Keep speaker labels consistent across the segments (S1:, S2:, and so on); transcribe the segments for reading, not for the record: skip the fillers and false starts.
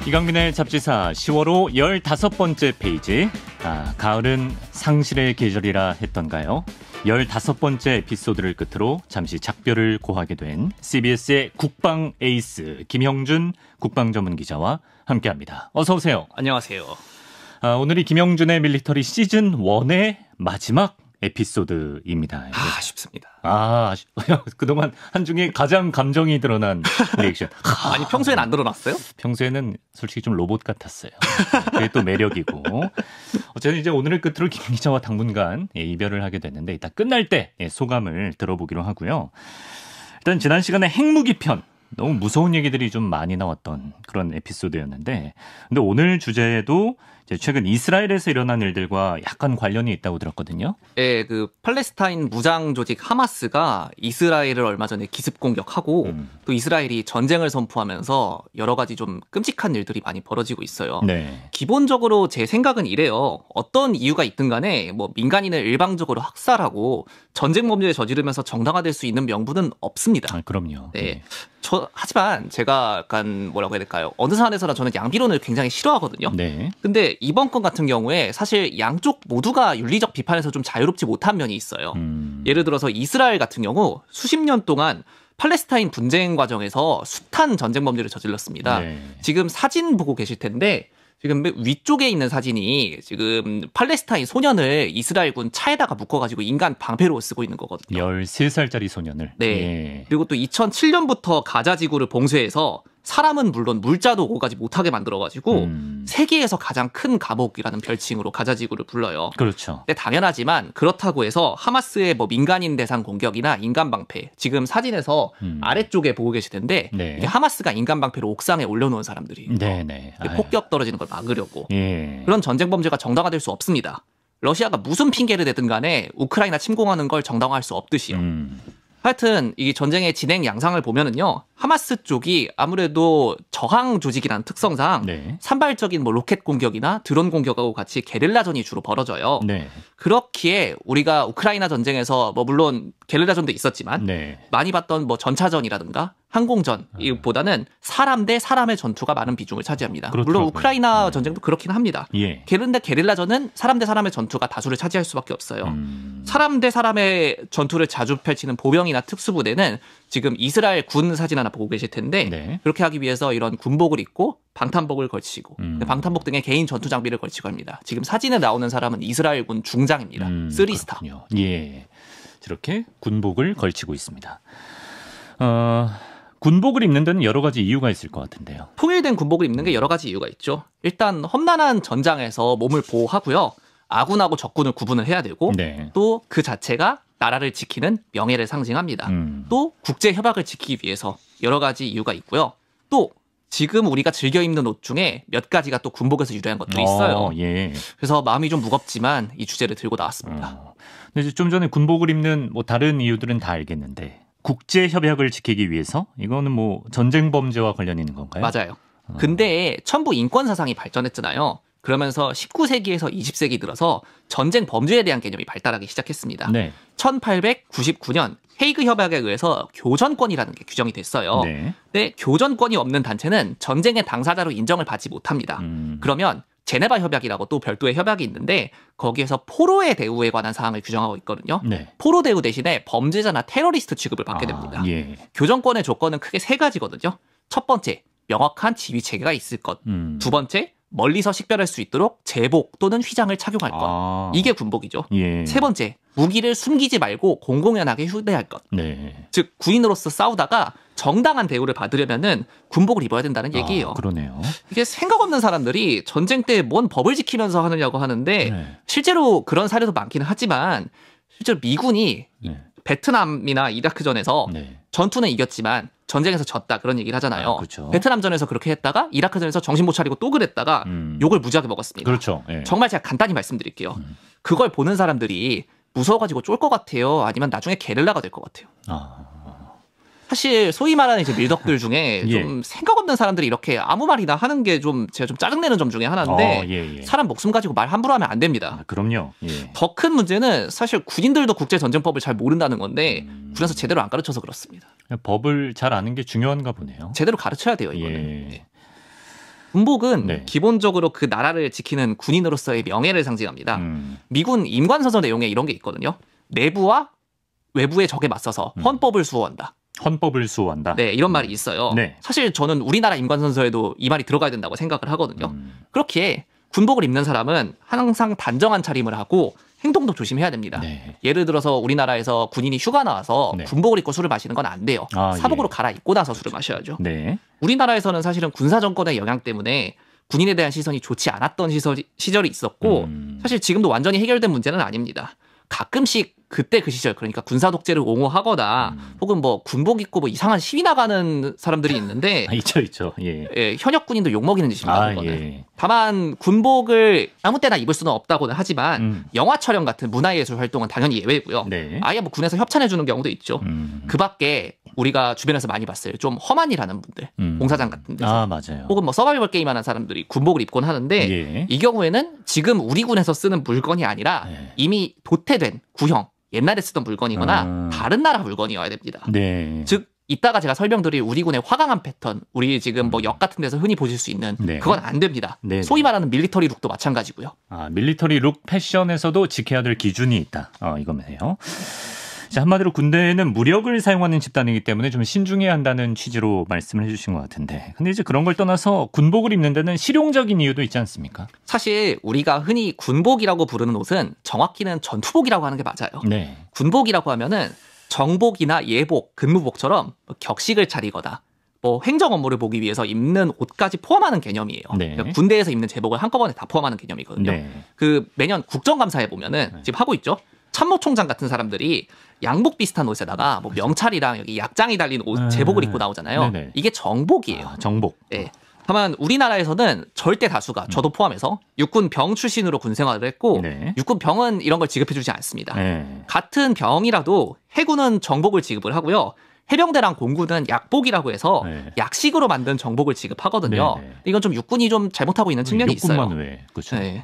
S1: 이강민의 잡지사 10월 15번째 페이지. 가을은 상실의 계절이라 했던가요? 15번째 에피소드를 끝으로 잠시 작별을 고하게 된 CBS의 국방 에이스 김형준 국방전문기자와 함께합니다. 어서 오세요.
S2: 안녕하세요.
S1: 오늘이 김형준의 밀리터리 시즌 1의 마지막 에피소드입니다.
S2: 아쉽습니다.
S1: 그동안 한중에 가장 감정이 드러난 리액션.
S2: 아니, 평소에는 안 드러났어요?
S1: 평소에는 솔직히 좀 로봇 같았어요. 그게 또 매력이고. 어쨌든 이제 오늘을 끝으로 김 기자와 당분간 이별을 하게 됐는데 이따 끝날 때 소감을 들어보기로 하고요. 일단 지난 시간에 핵무기 편. 너무 무서운 얘기들이 좀 많이 나왔던 그런 에피소드였는데, 근데 오늘 주제도 최근 이스라엘에서 일어난 일들과 약간 관련이 있다고 들었거든요.
S2: 네, 그 팔레스타인 무장 조직 하마스가 이스라엘을 얼마 전에 기습 공격하고 또 이스라엘이 전쟁을 선포하면서 여러 가지 좀 끔찍한 일들이 많이 벌어지고 있어요.
S1: 네.
S2: 기본적으로 제 생각은 이래요. 어떤 이유가 있든 간에 뭐 민간인을 일방적으로 학살하고 전쟁 범죄를 저지르면서 정당화될 수 있는 명분은 없습니다.
S1: 그럼요.
S2: 네. 하지만 제가 약간 뭐라고 해야 될까요? 어느 사안에서나 저는 양비론을 굉장히 싫어하거든요.
S1: 네.
S2: 근데 이번 건 같은 경우에 사실 양쪽 모두가 윤리적 비판에서 좀 자유롭지 못한 면이 있어요. 예를 들어서 이스라엘 같은 경우 수십 년 동안 팔레스타인 분쟁 과정에서 숱한 전쟁 범죄를 저질렀습니다.
S1: 네.
S2: 지금 사진 보고 계실 텐데 지금 위쪽에 있는 사진이 지금 팔레스타인 소년을 이스라엘군 차에다가 묶어가지고 인간 방패로 쓰고 있는 거거든요.
S1: 13살짜리 소년을.
S2: 네.
S1: 예.
S2: 그리고 또 2007년부터 가자 지구를 봉쇄해서 사람은 물론 물자도 오가지 못하게 만들어가지고 세계에서 가장 큰 감옥이라는 별칭으로 가자 지구를 불러요.
S1: 그렇죠.
S2: 근데 당연하지만 그렇다고 해서 하마스의 뭐 민간인 대상 공격이나 인간 방패, 지금 사진에서 아래쪽에 보고 계실 텐데
S1: 네.
S2: 이게 하마스가 인간 방패를 옥상에 올려놓은 사람들이
S1: 네네.
S2: 폭격 떨어지는 걸 막으려고.
S1: 예.
S2: 그런 전쟁 범죄가 정당화될 수 없습니다. 러시아가 무슨 핑계를 대든 간에 우크라이나 침공하는 걸 정당화할 수 없듯이요. 하여튼 이 전쟁의 진행 양상을 보면은요, 하마스 쪽이 아무래도 저항 조직이라는 특성상
S1: 네.
S2: 산발적인 뭐 로켓 공격이나 드론 공격하고 같이 게릴라전이 주로 벌어져요.
S1: 네.
S2: 그렇기에 우리가 우크라이나 전쟁에서 뭐 물론 게릴라전도 있었지만
S1: 네.
S2: 많이 봤던 뭐 전차전이라든가 항공전 이보다는 사람 대 사람의 전투가 많은 비중을 차지합니다.
S1: 그렇더라고요.
S2: 물론 우크라이나 전쟁도 그렇긴 합니다.
S1: 예.
S2: 그런데 게릴라전은 사람 대 사람의 전투가 다수를 차지할 수밖에 없어요. 사람 대 사람의 전투를 자주 펼치는 보병이나 특수부대는 지금 이스라엘 군 사진 하나 보고 계실 텐데
S1: 네.
S2: 그렇게 하기 위해서 이런 군복을 입고 방탄복을 걸치고 방탄복 등의 개인 전투 장비를 걸치고 합니다. 지금 사진에 나오는 사람은 이스라엘군 중장입니다. 3스타.
S1: 그렇군요. 예. 저렇게 군복을 걸치고 있습니다. 군복을 입는 데는 여러 가지 이유가 있을 것 같은데요.
S2: 통일된 군복을 입는 게 여러 가지 이유가 있죠. 일단 험난한 전장에서 몸을 보호하고요. 아군하고 적군을 구분을 해야 되고
S1: 네.
S2: 또 그 자체가 나라를 지키는 명예를 상징합니다. 또 국제 협약을 지키기 위해서 여러 가지 이유가 있고요. 또 지금 우리가 즐겨 입는 옷 중에 몇 가지가 또 군복에서 유래한 것도 있어요.
S1: 예.
S2: 그래서 마음이 좀 무겁지만 이 주제를 들고 나왔습니다.
S1: 근데 좀 전에 군복을 입는 뭐 다른 이유들은 다 알겠는데 국제 협약을 지키기 위해서 이거는 뭐 전쟁 범죄와 관련 있는 건가요?
S2: 맞아요. 근데 첨부 인권 사상이 발전했잖아요. 그러면서 19세기에서 20세기 들어서 전쟁 범죄에 대한 개념이 발달하기 시작했습니다.
S1: 네.
S2: 1899년 헤이그 협약에 의해서 교전권이라는 게 규정이 됐어요.
S1: 네.
S2: 근데 교전권이 없는 단체는 전쟁의 당사자로 인정을 받지 못합니다. 그러면 제네바 협약이라고 또 별도의 협약이 있는데 거기에서 포로의 대우에 관한 사항을 규정하고 있거든요.
S1: 네.
S2: 포로 대우 대신에 범죄자나 테러리스트 취급을 받게 됩니다.
S1: 예.
S2: 교전권의 조건은 크게 세 가지거든요. 첫 번째, 명확한 지휘 체계가 있을 것. 두 번째, 멀리서 식별할 수 있도록 제복 또는 휘장을 착용할 것. 이게 군복이죠.
S1: 예.
S2: 세 번째, 무기를 숨기지 말고 공공연하게 휴대할 것.
S1: 네.
S2: 즉 구인으로서 싸우다가 정당한 대우를 받으려면은 군복을 입어야 된다는 얘기예요.
S1: 그러네요.
S2: 이게 생각 없는 사람들이 전쟁 때 뭔 법을 지키면서 하느냐고 하는데
S1: 네.
S2: 실제로 그런 사례도 많기는 하지만 실제로 미군이
S1: 네.
S2: 베트남이나 이라크전에서
S1: 네.
S2: 전투는 이겼지만 전쟁에서 졌다 그런 얘기를 하잖아요.
S1: 그렇죠.
S2: 베트남전에서 그렇게 했다가 이라크전에서 정신 못 차리고 또 그랬다가 욕을 무지하게 먹었습니다.
S1: 그렇죠. 예.
S2: 정말 제가 간단히 말씀드릴게요. 그걸 보는 사람들이 무서워가지고 쫄 것 같아요? 아니면 나중에 게릴라가 될 것 같아요? 사실 소위 말하는 이제 밀덕들 중에
S1: 예.
S2: 좀 생각 없는 사람들이 이렇게 아무 말이나 하는 게 좀 제가 좀 짜증내는 점 중에 하나인데
S1: 예.
S2: 사람 목숨 가지고 말 함부로 하면 안 됩니다.
S1: 그럼요. 예.
S2: 더 큰 문제는 사실 군인들도 국제전쟁법을 잘 모른다는 건데 군에서 제대로 안 가르쳐서 그렇습니다.
S1: 법을 잘 아는 게 중요한가 보네요.
S2: 제대로 가르쳐야 돼요, 이거는.
S1: 예.
S2: 네. 군복은
S1: 네.
S2: 기본적으로 그 나라를 지키는 군인으로서의 명예를 상징합니다. 미군 임관서저 내용에 이런 게 있거든요. 내부와 외부의 적에 맞서서 헌법을 수호한다.
S1: 헌법을 수호한다.
S2: 네, 이런 말이 있어요.
S1: 네.
S2: 사실 저는 우리나라 임관선서에도 이 말이 들어가야 된다고 생각을 하거든요. 그렇기에 군복을 입는 사람은 항상 단정한 차림을 하고 행동도 조심해야 됩니다.
S1: 네.
S2: 예를 들어서 우리나라에서 군인이 휴가 나와서
S1: 네.
S2: 군복을 입고 술을 마시는 건 안 돼요.
S1: 아,
S2: 사복으로
S1: 예.
S2: 갈아입고 나서 술을 마셔야죠.
S1: 네.
S2: 우리나라에서는 사실은 군사 정권의 영향 때문에 군인에 대한 시선이 좋지 않았던 시절이 있었고 사실 지금도 완전히 해결된 문제는 아닙니다. 가끔씩 그때 그 시절 그러니까 군사 독재를 옹호하거나 혹은 뭐 군복 입고 뭐 이상한 시위 나가는 사람들이 있는데
S1: 있죠. 예.
S2: 예, 현역 군인도 욕먹이는 짓입니다. 그거는.
S1: 예.
S2: 다만 군복을 아무 때나 입을 수는 없다고는 하지만 영화 촬영 같은 문화예술 활동은 당연히 예외고요.
S1: 네.
S2: 아예 뭐 군에서 협찬해 주는 경우도 있죠. 그 밖에 우리가 주변에서 많이 봤어요. 좀 험한 일하는 분들, 공사장 같은 데서
S1: 아, 맞아요.
S2: 혹은 뭐 서바이벌 게임 하는 사람들이 군복을 입곤 하는데
S1: 예.
S2: 이 경우에는 지금 우리 군에서 쓰는 물건이 아니라
S1: 네.
S2: 이미 도태된 구형, 옛날에 쓰던 물건이거나 다른 나라 물건이어야 됩니다.
S1: 네.
S2: 즉 이따가 제가 설명드릴 우리 군의 화강한 패턴, 우리 지금 뭐 역 같은 데서 흔히 보실 수 있는
S1: 네.
S2: 그건 안 됩니다.
S1: 네.
S2: 소위 말하는 밀리터리 룩도 마찬가지고요.
S1: 아, 밀리터리 룩 패션에서도 지켜야 될 기준이 있다. 이거네요. 자, 한마디로 군대는 무력을 사용하는 집단이기 때문에 좀 신중해야 한다는 취지로 말씀을 해주신 것 같은데, 근데 이제 그런 걸 떠나서 군복을 입는 데는 실용적인 이유도 있지 않습니까?
S2: 사실 우리가 흔히 군복이라고 부르는 옷은 정확히는 전투복이라고 하는 게 맞아요.
S1: 네.
S2: 군복이라고 하면은 정복이나 예복, 근무복처럼 격식을 차리거나 뭐 행정 업무를 보기 위해서 입는 옷까지 포함하는 개념이에요.
S1: 네.
S2: 그러니까 군대에서 입는 제복을 한꺼번에 다 포함하는 개념이거든요.
S1: 네.
S2: 그 매년 국정감사에 보면은 지금 하고 있죠. 참모총장 같은 사람들이 양복 비슷한 옷에다가 뭐 명찰이랑 여기 약장이 달린 옷 제복을 입고 나오잖아요.
S1: 네네.
S2: 이게 정복이에요.
S1: 아, 정복.
S2: 네. 다만 우리나라에서는 절대 다수가 저도 포함해서 육군 병 출신으로 군 생활을 했고
S1: 네.
S2: 육군 병은 이런 걸 지급해주지 않습니다.
S1: 네.
S2: 같은 병이라도 해군은 정복을 지급을 하고요. 해병대랑 공군은 약복이라고 해서
S1: 네.
S2: 약식으로 만든 정복을 지급하거든요.
S1: 네네.
S2: 이건 좀 육군이 좀 잘못하고 있는 측면이 있어요.
S1: 육군만 왜? 그렇죠.
S2: 네.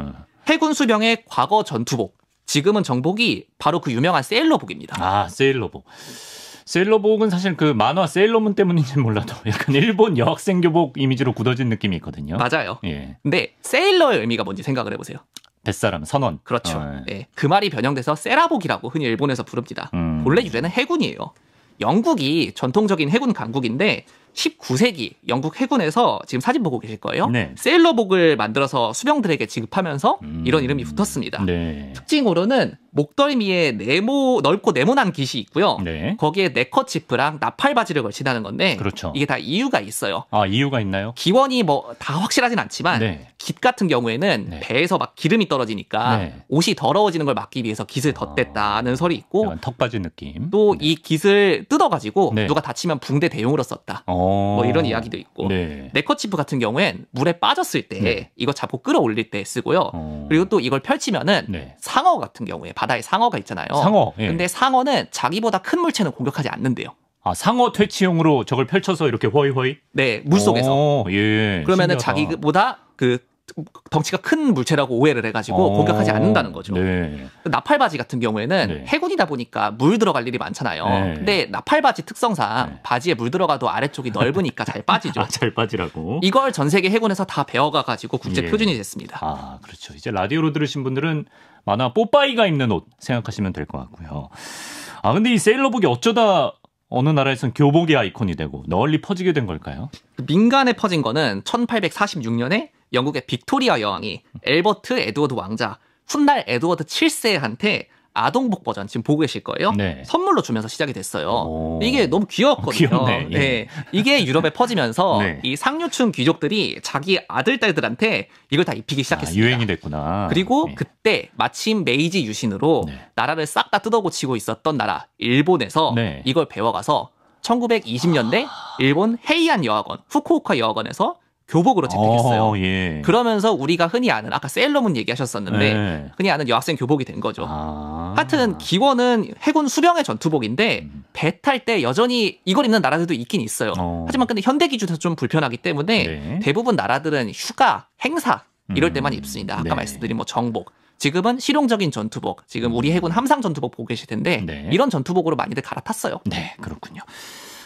S2: 해군 수병의 과거 전투복, 지금은 정복이 바로 그 유명한 세일러복입니다.
S1: 아, 세일러복. 세일러복은 사실 그 만화 세일러문 때문인지는 몰라도 약간 일본 여학생 교복 이미지로 굳어진 느낌이 있거든요.
S2: 맞아요.
S1: 예.
S2: 근데 세일러의 의미가 뭔지 생각을 해보세요.
S1: 뱃사람, 선원.
S2: 그렇죠. 네. 그 말이 변형돼서 세라복이라고 흔히 일본에서 부릅니다. 본래 유래는 해군이에요. 영국이 전통적인 해군 강국인데 19세기 영국 해군에서 지금 사진 보고 계실 거예요.
S1: 네.
S2: 세일러복을 만들어서 수병들에게 지급하면서 이런 이름이 붙었습니다.
S1: 네.
S2: 특징으로는 목덜미에 넓고 네모난 깃이 있고요.
S1: 네.
S2: 거기에 네커치프랑 나팔 바지를 걸친다는 건데
S1: 그렇죠.
S2: 이게 다 이유가 있어요.
S1: 아, 이유가 있나요?
S2: 기원이 뭐 다 확실하진 않지만
S1: 네.
S2: 깃 같은 경우에는
S1: 네.
S2: 배에서 막 기름이 떨어지니까
S1: 네.
S2: 옷이 더러워지는 걸 막기 위해서 깃을 덧댔다는 설이 있고
S1: 약간 턱받이 느낌.
S2: 또 이 깃을 뜯어가지고
S1: 네.
S2: 누가 다치면 붕대 대용으로 썼다. 뭐 이런 이야기도 있고
S1: 네.
S2: 네커치프 같은 경우엔 물에 빠졌을 때
S1: 네.
S2: 이거 잡고 끌어올릴 때 쓰고요. 그리고 또 이걸 펼치면은
S1: 네.
S2: 상어 같은 경우에 바다에 상어가 있잖아요.
S1: 상어. 예.
S2: 근데 상어는 자기보다 큰 물체는 공격하지 않는데요.
S1: 아, 상어 퇴치용으로 저걸 펼쳐서 이렇게 허이허이?
S2: 네, 물 속에서.
S1: 예.
S2: 그러면은
S1: 신기하다.
S2: 자기보다 그 덩치가 큰 물체라고 오해를 해가지고 공격하지 않는다는 거죠.
S1: 네.
S2: 나팔바지 같은 경우에는
S1: 네.
S2: 해군이다 보니까 물 들어갈 일이 많잖아요.
S1: 네.
S2: 근데 나팔바지 특성상
S1: 네.
S2: 바지에 물 들어가도 아래쪽이 넓으니까 잘 빠지죠.
S1: 아, 잘 빠지라고.
S2: 이걸 전 세계 해군에서 다 배워가가지고 국제
S1: 예.
S2: 표준이 됐습니다.
S1: 아, 그렇죠. 이제 라디오로 들으신 분들은 만화 뽀빠이가 입는 옷 생각하시면 될 것 같고요. 아, 근데 이 세일러복이 어쩌다 어느 나라에선 교복의 아이콘이 되고 널리 퍼지게 된 걸까요?
S2: 민간에 퍼진 거는 1846년에 영국의 빅토리아 여왕이 엘버트 에드워드 왕자, 훗날 에드워드 7세한테 아동복 버전 지금 보고 계실 거예요.
S1: 네.
S2: 선물로 주면서 시작이 됐어요.
S1: 오.
S2: 이게 너무 귀여웠거든요.
S1: 귀엽네. 예.
S2: 네. 이게 유럽에 퍼지면서
S1: 네.
S2: 이 상류층 귀족들이 자기 아들, 딸들한테 이걸 다 입히기
S1: 아,
S2: 시작했습니다.
S1: 유행이 됐구나.
S2: 그리고
S1: 예.
S2: 그때 마침 메이지 유신으로
S1: 네.
S2: 나라를 싹 다 뜯어고치고 있었던 나라 일본에서
S1: 네.
S2: 이걸 배워가서 1920년대 일본 헤이안 여학원, 후쿠오카 여학원에서 교복으로 채택했어요.
S1: 예.
S2: 그러면서 우리가 흔히 아는 아까 세일러문 얘기하셨었는데
S1: 네.
S2: 흔히 아는 여학생 교복이 된 거죠.
S1: 아.
S2: 하여튼 기원은 해군 수병의 전투복인데 배 탈 때 여전히 이걸 입는 나라들도 있긴 있어요. 하지만 근데 현대 기준에서 좀 불편하기 때문에
S1: 네.
S2: 대부분 나라들은 휴가, 행사 이럴 때만 입습니다. 아까
S1: 네.
S2: 말씀드린 뭐 정복. 지금은 실용적인 전투복. 지금 우리 해군 함상 전투복 보고 계실 텐데
S1: 네.
S2: 이런 전투복으로 많이들 갈아탔어요.
S1: 네, 그렇군요.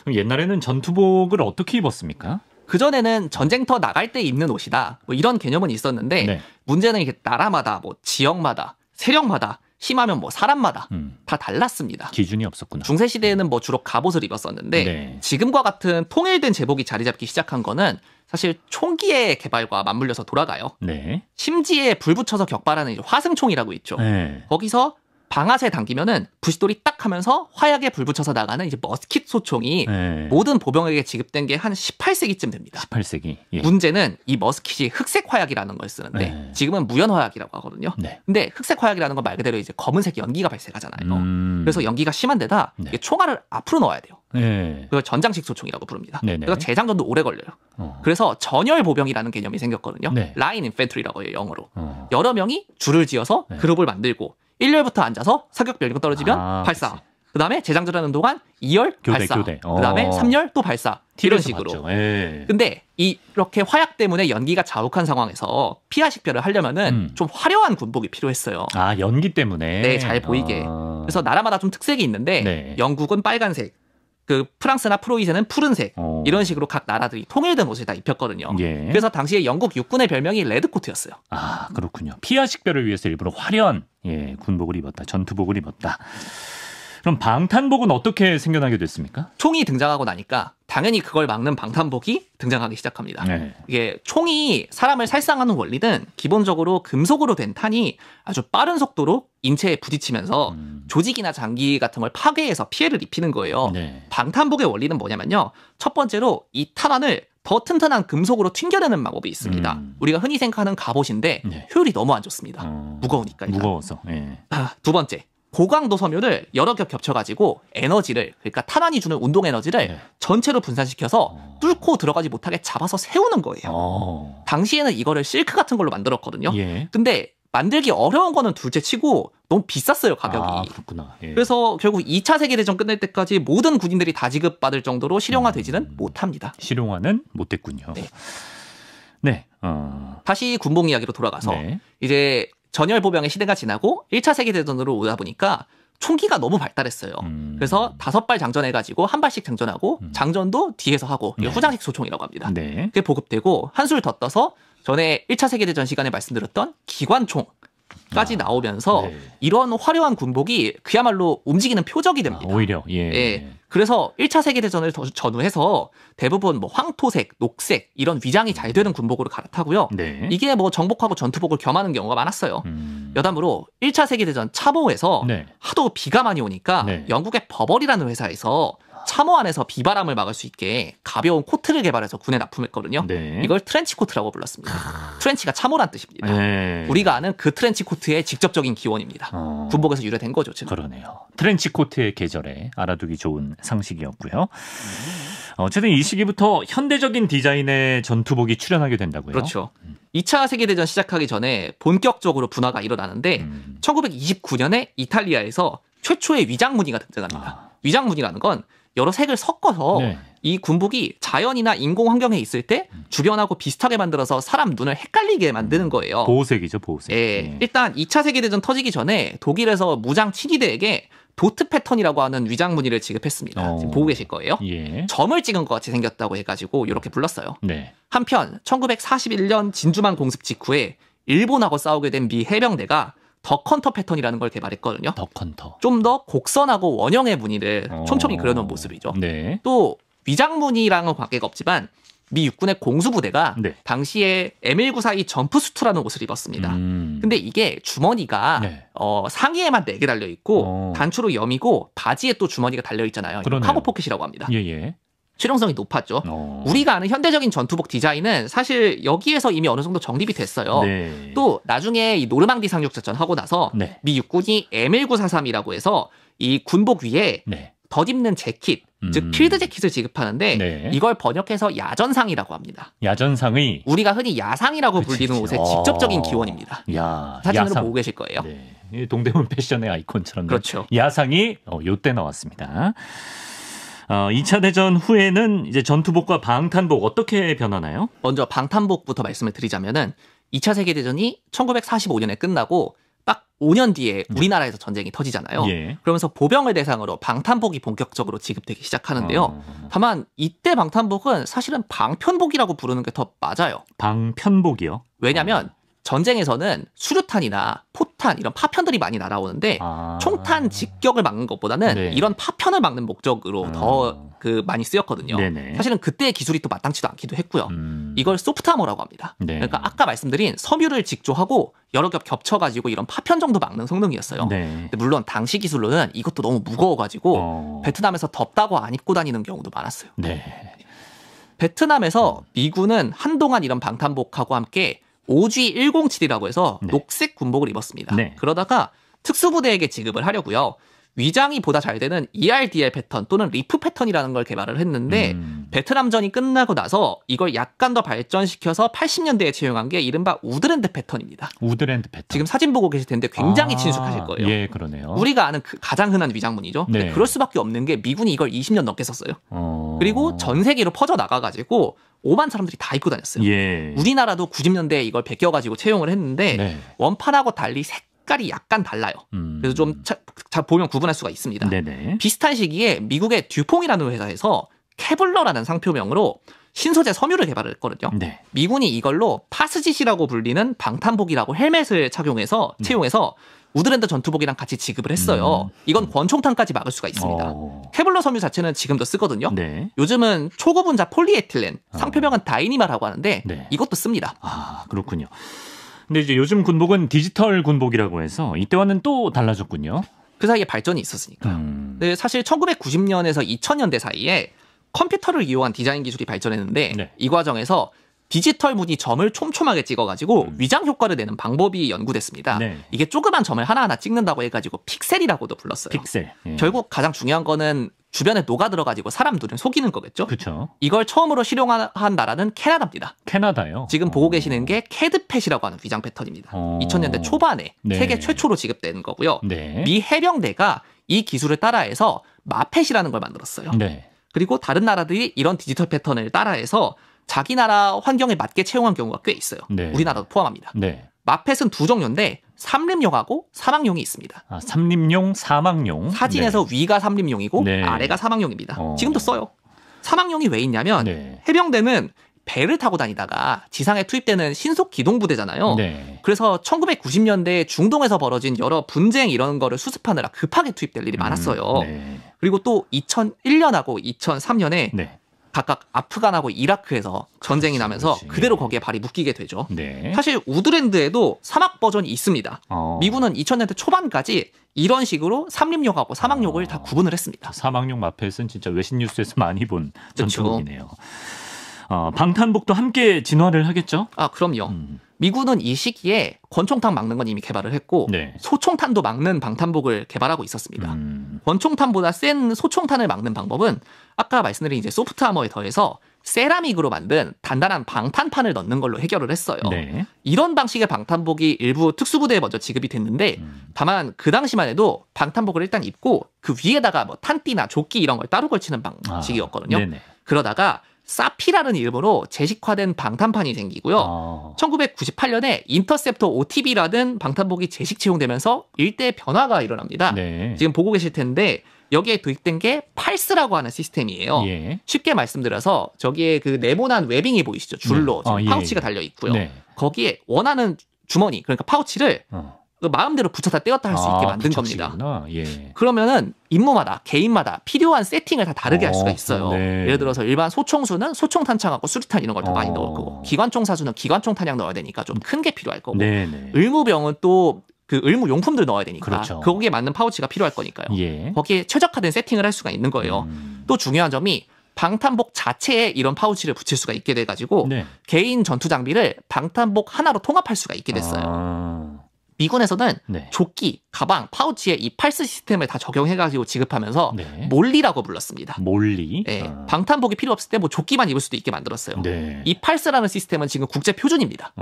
S1: 그럼 옛날에는 전투복을 어떻게 입었습니까?
S2: 그전에는 전쟁터 나갈 때 입는 옷이다. 뭐 이런 개념은 있었는데
S1: 네.
S2: 문제는 이게 나라마다 뭐 지역마다 세력마다 심하면 뭐 사람마다 다 달랐습니다.
S1: 기준이 없었구나.
S2: 중세 시대에는 뭐 주로 갑옷을 입었었는데
S1: 네.
S2: 지금과 같은 통일된 제복이 자리 잡기 시작한 거는 사실 총기의 개발과 맞물려서 돌아가요.
S1: 네.
S2: 심지에 불 붙여서 격발하는 화승총이라고 있죠.
S1: 네.
S2: 거기서 방아쇠 당기면은 부싯돌이 딱 하면서 화약에 불 붙여서 나가는 이제 머스킷 소총이
S1: 네.
S2: 모든 보병에게 지급된 게 한 18세기쯤 됩니다.
S1: 18세기. 예.
S2: 문제는 이 머스킷이 흑색 화약이라는 걸 쓰는데
S1: 네.
S2: 지금은 무연 화약이라고 하거든요.
S1: 네.
S2: 근데 흑색 화약이라는 건 말 그대로 이제 검은색 연기가 발생하잖아요. 그래서 연기가 심한 데다
S1: 네.
S2: 이게 총알을 앞으로 넣어야 돼요.
S1: 네.
S2: 그걸 전장식 소총이라고 부릅니다.
S1: 네네.
S2: 그래서 재장전도 오래 걸려요. 그래서 전열 보병이라는 개념이 생겼거든요.
S1: 네.
S2: 라인 인펜트리라고 해요, 영어로. 여러 명이 줄을 지어서
S1: 네.
S2: 그룹을 만들고 1열부터 앉아서 사격 별거 떨어지면 발사.
S1: 그치.
S2: 그다음에 재장전하는 동안 2열 발사.
S1: 교대.
S2: 그다음에 3열 또 발사. 이런 식으로.
S1: 봤죠. 예.
S2: 근데 이렇게 화약 때문에 연기가 자욱한 상황에서 피하 식별을 하려면은 좀 화려한 군복이 필요했어요.
S1: 아, 연기 때문에.
S2: 네, 잘 보이게. 그래서 나라마다 좀 특색이 있는데
S1: 네.
S2: 영국은 빨간색, 그 프랑스나 프로이센은 푸른색 이런 식으로 각 나라들이 통일된 옷을 다 입혔거든요.
S1: 예.
S2: 그래서 당시에 영국 육군의 별명이 레드코트였어요.
S1: 아, 그렇군요. 피하 식별을 위해서 일부러 화려한 군복을 입었다. 전투복을 입었다. 그럼 방탄복은 어떻게 생겨나게 됐습니까?
S2: 총이 등장하고 나니까 당연히 그걸 막는 방탄복이 등장하기 시작합니다.
S1: 네.
S2: 이게 총이 사람을 살상하는 원리는 기본적으로 금속으로 된 탄이 아주 빠른 속도로 인체에 부딪히면서 조직이나 장기 같은 걸 파괴해서 피해를 입히는 거예요.
S1: 네.
S2: 방탄복의 원리는 뭐냐면요. 첫 번째로 이 탄환을 더 튼튼한 금속으로 튕겨내는 방법이 있습니다. 우리가 흔히 생각하는 갑옷인데
S1: 네.
S2: 효율이 너무 안 좋습니다. 무거우니까. 일단.
S1: 무거워서. 예.
S2: 두 번째. 고강도 섬유를 여러 겹 겹쳐가지고 에너지를, 그러니까 탄환이 주는 운동 에너지를
S1: 네.
S2: 전체로 분산시켜서 뚫고 들어가지 못하게 잡아서 세우는 거예요. 당시에는 이거를 실크 같은 걸로 만들었거든요.
S1: 예.
S2: 근데 만들기 어려운 거는 둘째 치고 너무 비쌌어요, 가격이.
S1: 아, 그렇구나. 예.
S2: 그래서 결국 2차 세계대전 끝날 때까지 모든 군인들이 다 지급받을 정도로 실용화되지는 못합니다.
S1: 실용화는 못됐군요.
S2: 네.
S1: 네.
S2: 다시 군복 이야기로 돌아가서
S1: 네.
S2: 이제 전열 보병의 시대가 지나고 1차 세계대전으로 오다 보니까 총기가 너무 발달했어요. 그래서 5발 장전해가지고 한 발씩 장전하고 장전도 뒤에서 하고 이걸 후장식 소총이라고 합니다.
S1: 네.
S2: 그게 보급되고 한술 더 떠서 전에 1차 세계대전 시간에 말씀드렸던 기관총까지 나오면서
S1: 네.
S2: 이런 화려한 군복이 그야말로 움직이는 표적이 됩니다.
S1: 오히려
S2: 예. 그래서 1차 세계대전을 전후해서 대부분 뭐 황토색, 녹색 이런 위장이 잘 되는 군복으로 갈아타고요.
S1: 네.
S2: 이게 뭐 정복하고 전투복을 겸하는 경우가 많았어요. 여담으로 1차 세계대전 참호에서
S1: 네.
S2: 하도 비가 많이 오니까
S1: 네.
S2: 영국의 버벌이라는 회사에서 참호 안에서 비바람을 막을 수 있게 가벼운 코트를 개발해서 군에 납품했거든요.
S1: 네.
S2: 이걸 트렌치 코트라고 불렀습니다. 트렌치가 참호란 뜻입니다.
S1: 네.
S2: 우리가 아는 그 트렌치 코트의 직접적인 기원입니다. 군복에서 유래된 거죠. 지금.
S1: 그러네요. 트렌치 코트의 계절에 알아두기 좋은 상식이었고요. 어쨌든 이 시기부터 현대적인 디자인의 전투복이 출현하게 된다고요.
S2: 그렇죠. 2차 세계대전 시작하기 전에 본격적으로 분화가 일어나는데 1929년에 이탈리아에서 최초의 위장무늬가 등장합니다. 위장무늬라는 건 여러 색을 섞어서
S1: 네.
S2: 이 군복이 자연이나 인공 환경에 있을 때 주변하고 비슷하게 만들어서 사람 눈을 헷갈리게 만드는 거예요.
S1: 보호색이죠, 보호색.
S2: 예. 일단 2차 세계대전 터지기 전에 독일에서 무장 친위대에게 도트 패턴이라고 하는 위장 무늬를 지급했습니다. 지금 보고 계실 거예요.
S1: 예.
S2: 점을 찍은 것 같이 생겼다고 해가지고 이렇게 불렀어요.
S1: 네.
S2: 한편 1941년 진주만 공습 직후에 일본하고 싸우게 된 미 해병대가 덕헌터 패턴이라는 걸 개발했거든요.
S1: 덕헌터.
S2: 좀 더 곡선하고 원형의 무늬를 촘촘히 그려놓은 모습이죠.
S1: 네.
S2: 또 위장 무늬랑은 관계가 없지만 미 육군의 공수부대가
S1: 네.
S2: 당시에 M1942 점프수트라는 옷을 입었습니다. 근데 이게 주머니가
S1: 네.
S2: 상의에만 4개 달려있고 단추로 여미고 바지에 또 주머니가 달려있잖아요. 카고 포켓이라고 합니다.
S1: 예예.
S2: 실용성이 높았죠. 우리가 아는 현대적인 전투복 디자인은 사실 여기에서 이미 어느 정도 정립이 됐어요.
S1: 네.
S2: 또 나중에 이 노르망디 상륙작전 하고 나서
S1: 네.
S2: 미 육군이 M1943이라고 해서 이 군복 위에
S1: 네.
S2: 덧입는 재킷, 즉 필드 재킷을 지급하는데
S1: 네.
S2: 이걸 번역해서 야전상이라고 합니다.
S1: 야전상의
S2: 우리가 흔히 야상이라고 불리는 옷의 직접적인 기원입니다.
S1: 야,
S2: 사진으로
S1: 야상.
S2: 보고 계실 거예요.
S1: 네. 동대문 패션의 아이콘처럼.
S2: 그렇죠.
S1: 야상이 요때 나왔습니다. 2차 대전 후에는 이제 전투복과 방탄복 어떻게 변하나요?
S2: 먼저 방탄복부터 말씀을 드리자면은 2차 세계대전이 1945년에 끝나고 딱 5년 뒤에 우리나라에서 전쟁이 터지잖아요.
S1: 예.
S2: 그러면서 보병을 대상으로 방탄복이 본격적으로 지급되기 시작하는데요. 다만 이때 방탄복은 사실은 방편복이라고 부르는 게 더 맞아요.
S1: 방편복이요?
S2: 왜냐하면 전쟁에서는 수류탄이나 포탄 이런 파편들이 많이 날아오는데 총탄 직격을 막는 것보다는
S1: 네.
S2: 이런 파편을 막는 목적으로 더 많이 쓰였거든요.
S1: 네네.
S2: 사실은 그때의 기술이 또 마땅치도 않기도 했고요. 이걸 소프트아머라고 합니다.
S1: 네.
S2: 그러니까 아까 말씀드린 섬유를 직조하고 여러 겹 겹쳐가지고 이런 파편 정도 막는 성능이었어요.
S1: 네.
S2: 근데 물론 당시 기술로는 이것도 너무 무거워가지고 베트남에서 덥다고 안 입고 다니는 경우도 많았어요.
S1: 네.
S2: 베트남에서 미군은 한동안 이런 방탄복하고 함께 OG107이라고 해서
S1: 네.
S2: 녹색 군복을 입었습니다.
S1: 네.
S2: 그러다가 특수부대에게 지급을 하려고요. 위장이 보다 잘 되는 ERDL 패턴 또는 리프 패턴이라는 걸 개발을 했는데 베트남전이 끝나고 나서 이걸 약간 더 발전시켜서 80년대에 채용한 게 이른바 우드랜드 패턴입니다.
S1: 우드랜드 패턴.
S2: 지금 사진 보고 계실 텐데 굉장히 친숙하실 거예요.
S1: 예, 그러네요.
S2: 우리가 아는 그 가장 흔한 위장문이죠. 근데
S1: 네.
S2: 그럴 수밖에 없는 게 미군이 이걸 20년 넘게 썼어요. 그리고 전 세계로 퍼져 나가가지고 오만 사람들이 다 입고 다녔어요.
S1: 예.
S2: 우리나라도 90년대에 이걸 베껴가지고 채용을 했는데
S1: 네.
S2: 원판하고 달리 색깔이 약간 달라요. 그래서 좀 잘 보면 구분할 수가 있습니다.
S1: 네네.
S2: 비슷한 시기에 미국의 듀퐁이라는 회사에서 케블러라는 상표명으로 신소재 섬유를 개발을 했거든요.
S1: 네.
S2: 미군이 이걸로 파스짓이라고 불리는 방탄복이라고 헬멧을 착용해서 채용해서 우드랜드 전투복이랑 같이 지급을 했어요. 이건 권총탄까지 막을 수가 있습니다. 케블러 섬유 자체는 지금도 쓰거든요.
S1: 네.
S2: 요즘은 초고분자 폴리에틸렌, 상표명은 다이니마라고 하는데
S1: 네.
S2: 이것도 씁니다.
S1: 아, 그렇군요. 근데 이제 요즘 군복은 디지털 군복이라고 해서 이때와는 또 달라졌군요.
S2: 그 사이에 발전이 있었으니까요. 근데 사실 1990년에서 2000년대 사이에 컴퓨터를 이용한 디자인 기술이 발전했는데
S1: 네.
S2: 이 과정에서 디지털 무늬 점을 촘촘하게 찍어가지고 위장 효과를 내는 방법이 연구됐습니다.
S1: 네.
S2: 이게 조그만 점을 하나하나 찍는다고 해가지고 픽셀이라고도 불렀어요.
S1: 픽셀. 예.
S2: 결국 가장 중요한 거는 주변에 녹아들어가지고 사람 눈을 속이는 거겠죠.
S1: 그렇죠.
S2: 이걸 처음으로 실용한 나라는 캐나다입니다.
S1: 캐나다요.
S2: 지금 보고 계시는 게 캐드팻이라고 하는 위장 패턴입니다. 2000년대 초반에
S1: 네.
S2: 세계 최초로 지급된 거고요.
S1: 네.
S2: 미 해병대가 이 기술을 따라해서 마펫이라는 걸 만들었어요.
S1: 네.
S2: 그리고 다른 나라들이 이런 디지털 패턴을 따라해서 자기 나라 환경에 맞게 채용한 경우가 꽤 있어요.
S1: 네.
S2: 우리나라도 포함합니다.
S1: 네.
S2: 마펫은 두 종류인데 삼림용하고 사망용이 있습니다.
S1: 아, 삼림용, 사망용.
S2: 사진에서
S1: 네.
S2: 위가 삼림용이고
S1: 네.
S2: 아래가 사망용입니다. 지금도 써요. 사망용이 왜 있냐면
S1: 네.
S2: 해병대는 배를 타고 다니다가 지상에 투입되는 신속 기동 부대잖아요.
S1: 네.
S2: 그래서 1990년대 중동에서 벌어진 여러 분쟁 이런 거를 수습하느라 급하게 투입될 일이 많았어요.
S1: 네.
S2: 그리고 또 2001년하고 2003년에
S1: 네.
S2: 각각 아프간하고 이라크에서 전쟁이 나면서
S1: 그렇지.
S2: 그대로 거기에 발이 묶이게 되죠.
S1: 네.
S2: 사실 우드랜드에도 사막 버전이 있습니다. 미군은 2000년대 초반까지 이런 식으로 삼림용하고 사막용을 다 구분을 했습니다.
S1: 사망용 마펫은 진짜 외신 뉴스에서 많이 본
S2: 그렇죠.
S1: 전투복이네요. 방탄복도 함께 진화를 하겠죠?
S2: 아, 그럼요. 미군은 이 시기에 권총탄 막는 건 이미 개발을 했고
S1: 네.
S2: 소총탄도 막는 방탄복을 개발하고 있었습니다. 권총탄보다 센 소총탄을 막는 방법은 아까 말씀드린 이제 소프트 아머에 더해서 세라믹으로 만든 단단한 방탄판을 넣는 걸로 해결을 했어요.
S1: 네.
S2: 이런 방식의 방탄복이 일부 특수부대에 먼저 지급이 됐는데 다만 그 당시만 해도 방탄복을 일단 입고 그 위에다가 뭐 탄띠나 조끼 이런 걸 따로 걸치는 방식이었거든요.
S1: 네네.
S2: 그러다가 사피라는 이름으로 제식화된 방탄판이 생기고요. 1998년에 인터셉터 OTB라는 방탄복이 제식 채용되면서 일대의 변화가 일어납니다.
S1: 네.
S2: 지금 보고 계실 텐데 여기에 도입된 게 팔스라고 하는 시스템이에요.
S1: 예.
S2: 쉽게 말씀드려서 저기에 그 네모난 웨빙이 보이시죠? 줄로
S1: 네.
S2: 지금 파우치가 달려 있고요.
S1: 네.
S2: 거기에 원하는 주머니 그러니까 파우치를 그 마음대로 붙였다 떼었다 할 수 있게 만든 겁니다.
S1: 붙여지구나. 예.
S2: 그러면은 임무마다 개인마다 필요한 세팅을 다 다르게 할 수가 있어요.
S1: 네.
S2: 예를 들어서 일반 소총수는 소총 탄창하고 수류탄 이런 걸 더 많이 넣을 거고 기관총 사수는 기관총 탄약 넣어야 되니까 좀 큰 게 필요할 거고
S1: 네네.
S2: 의무병은 또 그 의무 용품들 넣어야 되니까
S1: 그렇죠.
S2: 거기에 맞는 파우치가 필요할 거니까요.
S1: 예.
S2: 거기에 최적화된 세팅을 할 수가 있는 거예요. 또 중요한 점이 방탄복 자체에 이런 파우치를 붙일 수가 있게 돼가지고
S1: 네.
S2: 개인 전투 장비를 방탄복 하나로 통합할 수가 있게 됐어요. 미군에서는
S1: 네.
S2: 조끼, 가방, 파우치에 이 팔스 시스템을 다 적용해가지고 지급하면서
S1: 네.
S2: 몰리라고 불렀습니다.
S1: 몰리.
S2: 네, 방탄복이 필요 없을 때 뭐 조끼만 입을 수도 있게 만들었어요.
S1: 네.
S2: 이 팔스라는 시스템은 지금 국제 표준입니다.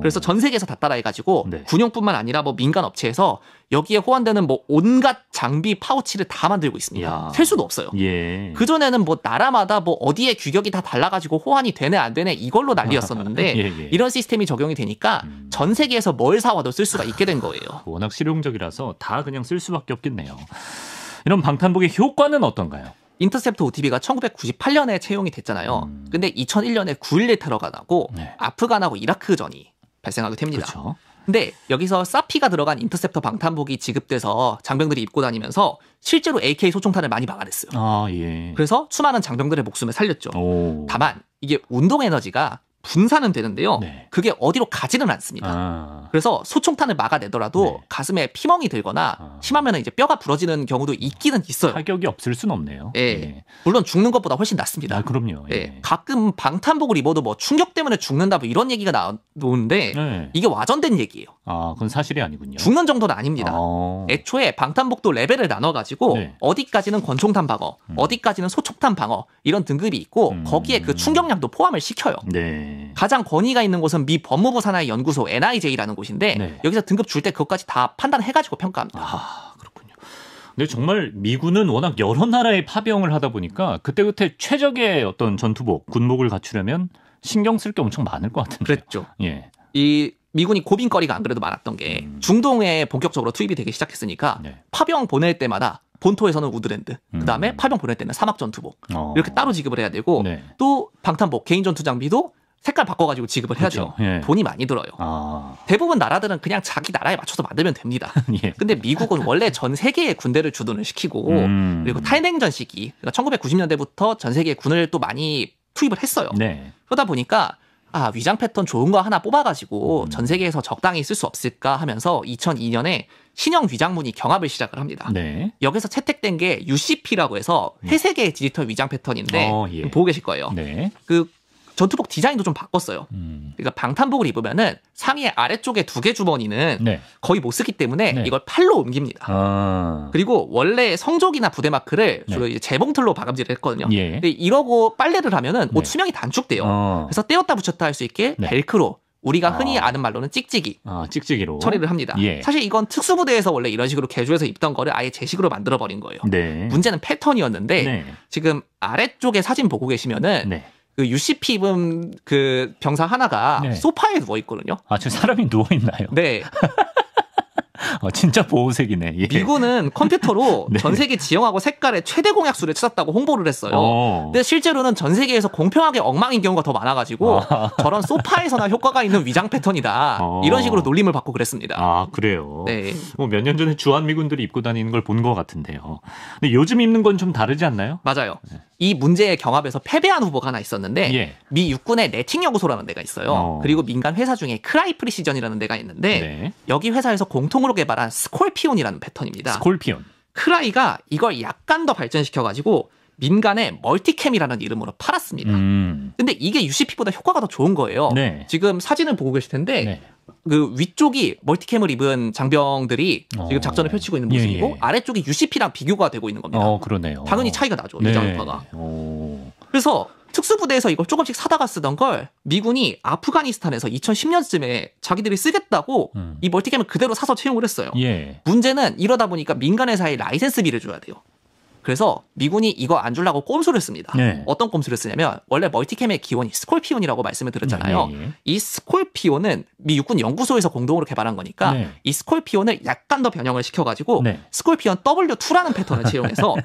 S2: 그래서 전 세계에서 다 따라해가지고
S1: 네.
S2: 군용뿐만 아니라 뭐 민간 업체에서 여기에 호환되는 뭐 온갖 장비 파우치를 다 만들고 있습니다.
S1: 야.
S2: 셀 수도 없어요.
S1: 예.
S2: 그전에는 뭐 나라마다 뭐 어디에 규격이 다 달라가지고 호환이 되네 안 되네 이걸로 난리였었는데
S1: 예.
S2: 이런 시스템이 적용이 되니까 전 세계에서 뭘 사와도 쓸 수가 있게 된 거예요.
S1: 워낙 실용적이라서 다 그냥 쓸 수밖에 없겠네요. 이런 방탄복의 효과는 어떤가요?
S2: 인터셉터 OTB가 1998년에 채용이 됐잖아요. 근데 2001년에 9.11 테러가 나고
S1: 네.
S2: 아프간하고 이라크전이 발생하게 됩니다.
S1: 그렇죠.
S2: 근데 여기서 사피가 들어간 인터셉터 방탄복이 지급돼서 장병들이 입고 다니면서 실제로 AK 소총탄을 많이 막아냈어요.
S1: 아, 예.
S2: 그래서 수많은 장병들의 목숨을 살렸죠.
S1: 오.
S2: 다만 이게 운동 에너지가 분산은 되는데요.
S1: 네.
S2: 그게 어디로 가지는 않습니다.
S1: 아.
S2: 그래서 소총탄을 막아내더라도
S1: 네.
S2: 가슴에 피멍이 들거나 심하면 이제 뼈가 부러지는 경우도 있기는 있어요.
S1: 타격이 없을 순 없네요.
S2: 예. 물론 죽는 것보다 훨씬 낫습니다.
S1: 아, 그럼요. 예.
S2: 예. 가끔 방탄복을 입어도 뭐 충격 때문에 죽는다 뭐 이런 얘기가 나오는데
S1: 네.
S2: 이게 와전된 얘기예요.
S1: 아, 그건 사실이 아니군요.
S2: 죽는 정도는 아닙니다.
S1: 어.
S2: 애초에 방탄복도 레벨을 나눠가지고
S1: 네.
S2: 어디까지는 권총탄 방어, 어디까지는 소총탄 방어 이런 등급이 있고 거기에 그 충격량도 포함을 시켜요.
S1: 네.
S2: 가장 권위가 있는 곳은 미 법무부 산하의 연구소 NIJ라는 곳인데
S1: 네.
S2: 여기서 등급 줄 때 그것까지 다 판단해가지고 평가합니다.
S1: 아, 그렇군요. 근데 정말 미군은 워낙 여러 나라에 파병을 하다 보니까 그때그때 최적의 어떤 전투복, 군복을 갖추려면 신경 쓸 게 엄청 많을 것 같은데.
S2: 그랬죠.
S1: 예.
S2: 이 미군이 고민거리가 안 그래도 많았던 게 중동에 본격적으로 투입이 되기 시작했으니까
S1: 네.
S2: 파병 보낼 때마다 본토에서는 우드랜드, 그다음에 파병 보낼 때는 사막전투복 이렇게 따로 지급을 해야 되고
S1: 네.
S2: 또 방탄복, 개인전투 장비도 색깔 바꿔가지고 지급을 해야죠.
S1: 그렇죠. 예.
S2: 돈이 많이 들어요.
S1: 아.
S2: 대부분 나라들은 그냥 자기 나라에 맞춰서 만들면 됩니다.
S1: 예.
S2: 근데 미국은 원래 전 세계의 군대를 주둔을 시키고 그리고 탈냉전 시기, 그러니까 1990년대부터 전 세계의 군을 또 많이 투입을 했어요.
S1: 네.
S2: 그러다 보니까 위장 패턴 좋은 거 하나 뽑아가지고 전 세계에서 적당히 쓸 수 없을까 하면서 2002년에 신형 위장문이 경합을 시작을 합니다.
S1: 네.
S2: 여기서 채택된 게 UCP라고 해서 회색의 디지털 위장 패턴인데
S1: 예.
S2: 보고 계실 거예요.
S1: 네.
S2: 그 전투복 디자인도 좀 바꿨어요. 그러니까 방탄복을 입으면은 상의 아래쪽에 2개 주머니는
S1: 네.
S2: 거의 못 쓰기 때문에
S1: 네.
S2: 이걸 팔로 옮깁니다.
S1: 아.
S2: 그리고 원래 성족이나 부대 마크를
S1: 네.
S2: 주로 이제 재봉틀로 바감질을 했거든요.
S1: 예.
S2: 근데 이러고 빨래를 하면은 옷
S1: 네.
S2: 수명이 단축돼요.
S1: 어.
S2: 그래서 떼었다 붙였다 할 수 있게
S1: 네.
S2: 벨크로 우리가 흔히 아는 말로는 찍찍이
S1: 아, 찍찍이로
S2: 처리를 합니다.
S1: 예.
S2: 사실 이건 특수부대에서 원래 이런 식으로 개조해서 입던 거를 아예 제식으로 만들어 버린 거예요.
S1: 네.
S2: 문제는 패턴이었는데
S1: 네.
S2: 지금 아래쪽에 사진 보고 계시면은
S1: 네.
S2: 그 UCP 입은 그 병사 하나가
S1: 네.
S2: 소파에 누워 있거든요.
S1: 아, 지금 사람이 누워 있나요?
S2: 네.
S1: 진짜 보호색이네. 예.
S2: 미군은 컴퓨터로
S1: 네.
S2: 전 세계 지형하고 색깔의 최대 공약수를 찾았다고 홍보를 했어요. 근데 실제로는 전 세계에서 공평하게 엉망인 경우가 더 많아가지고 저런 소파에서나 효과가 있는 위장 패턴이다. 이런 식으로 놀림을 받고 그랬습니다.
S1: 아, 그래요?
S2: 네.
S1: 뭐 몇 년 전에 주한미군들이 입고 다니는 걸 본 것 같은데요. 근데 요즘 입는 건 좀 다르지 않나요?
S2: 맞아요. 이 문제의 경합에서 패배한 후보가 하나 있었는데
S1: 예.
S2: 미 육군의 내칭 연구소라는 데가 있어요. 그리고 민간 회사 중에 크라이 프리시전이라는 데가 있는데
S1: 네.
S2: 여기 회사에서 공통으로 개발한 스콜피온이라는 패턴입니다.
S1: 스콜피온.
S2: 크라이가 이걸 약간 더 발전시켜가지고 민간의 멀티캠이라는 이름으로 팔았습니다. 근데 이게 UCP보다 효과가 더 좋은 거예요.
S1: 네.
S2: 지금 사진을 보고 계실 텐데
S1: 네.
S2: 그 위쪽이 멀티캠을 입은 장병들이 지금 작전을 펼치고 있는 모습이고
S1: 예.
S2: 아래쪽이 UCP랑 비교가 되고 있는 겁니다.
S1: 그러네요.
S2: 당연히 차이가 나죠.
S1: 네.
S2: 위장효과가.
S1: 오.
S2: 그래서 특수부대에서 이걸 조금씩 사다가 쓰던 걸 미군이 아프가니스탄에서 2010년쯤에 자기들이 쓰겠다고 이 멀티캠을 그대로 사서 채용을 했어요.
S1: 예.
S2: 문제는 이러다 보니까 민간 회사에 라이센스비를 줘야 돼요. 그래서 미군이 이거 안 주려고 꼼수를 씁니다.
S1: 네.
S2: 어떤 꼼수를 쓰냐면 원래 멀티캠의 기원이 스콜피온이라고 말씀을 드렸잖아요.
S1: 예.
S2: 이 스콜피온은 미 육군 연구소에서 공동으로 개발한 거니까
S1: 네.
S2: 이 스콜피온을 약간 더 변형을 시켜가지고
S1: 네.
S2: 스콜피온 W2라는 패턴을 채용해서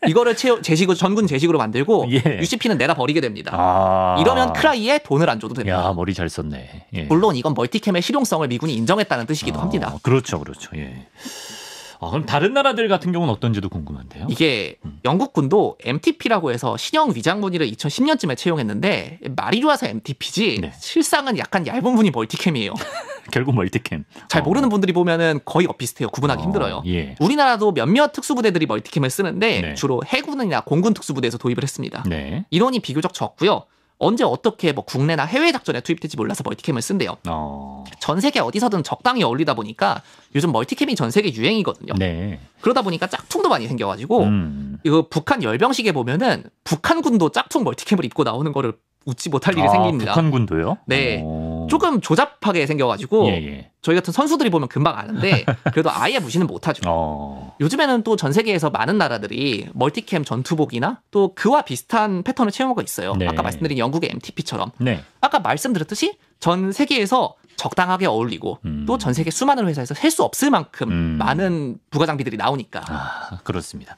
S2: 이거를 제식으로 전군 제식으로 만들고
S1: 예.
S2: UCP는 내다 버리게 됩니다.
S1: 아.
S2: 이러면 크라이에 돈을 안 줘도 됩니다.
S1: 야, 머리 잘 썼네. 예.
S2: 물론 이건 멀티캠의 실용성을 미군이 인정했다는 뜻이기도 합니다.
S1: 그렇죠, 그렇죠. 예. 그럼 다른 나라들 같은 경우는 어떤지도 궁금한데요.
S2: 이게 영국군도 MTP라고 해서 신형 위장무늬를 2010년쯤에 채용했는데 말이 좋아서 MTP지
S1: 네.
S2: 실상은 약간 얇은 무늬 멀티캠이에요.
S1: 결국 멀티캠.
S2: 잘 모르는 분들이 보면은 거의 엇비슷해요. 구분하기 힘들어요.
S1: 예.
S2: 우리나라도 몇몇 특수부대들이 멀티캠을 쓰는데
S1: 네.
S2: 주로 해군이나 공군 특수부대에서 도입을 했습니다.
S1: 네.
S2: 인원이 비교적 적고요. 언제 어떻게 뭐 국내나 해외 작전에 투입될지 몰라서 멀티캠을 쓴대요. 전 세계 어디서든 적당히 어울리다 보니까 요즘 멀티캠이 전 세계 유행이거든요.
S1: 네.
S2: 그러다 보니까 짝퉁도 많이 생겨가지고 이거 북한 열병식에 보면은 북한군도 짝퉁 멀티캠을 입고 나오는 거를 웃지 못할 일이 생깁니다.
S1: 북한군도요?
S2: 네. 조금 조잡하게 생겨가지고
S1: 예.
S2: 저희 같은 선수들이 보면 금방 아는데 그래도 아예 무시는 못하죠. 요즘에는 또 전 세계에서 많은 나라들이 멀티캠 전투복이나 또 그와 비슷한 패턴을 채용하고 있어요.
S1: 네.
S2: 아까 말씀드린 영국의 MTP처럼.
S1: 네.
S2: 아까 말씀드렸듯이 전 세계에서 적당하게 어울리고 또 전 세계 수많은 회사에서 셀 수 없을 만큼 많은 부가 장비들이 나오니까.
S1: 그렇습니다.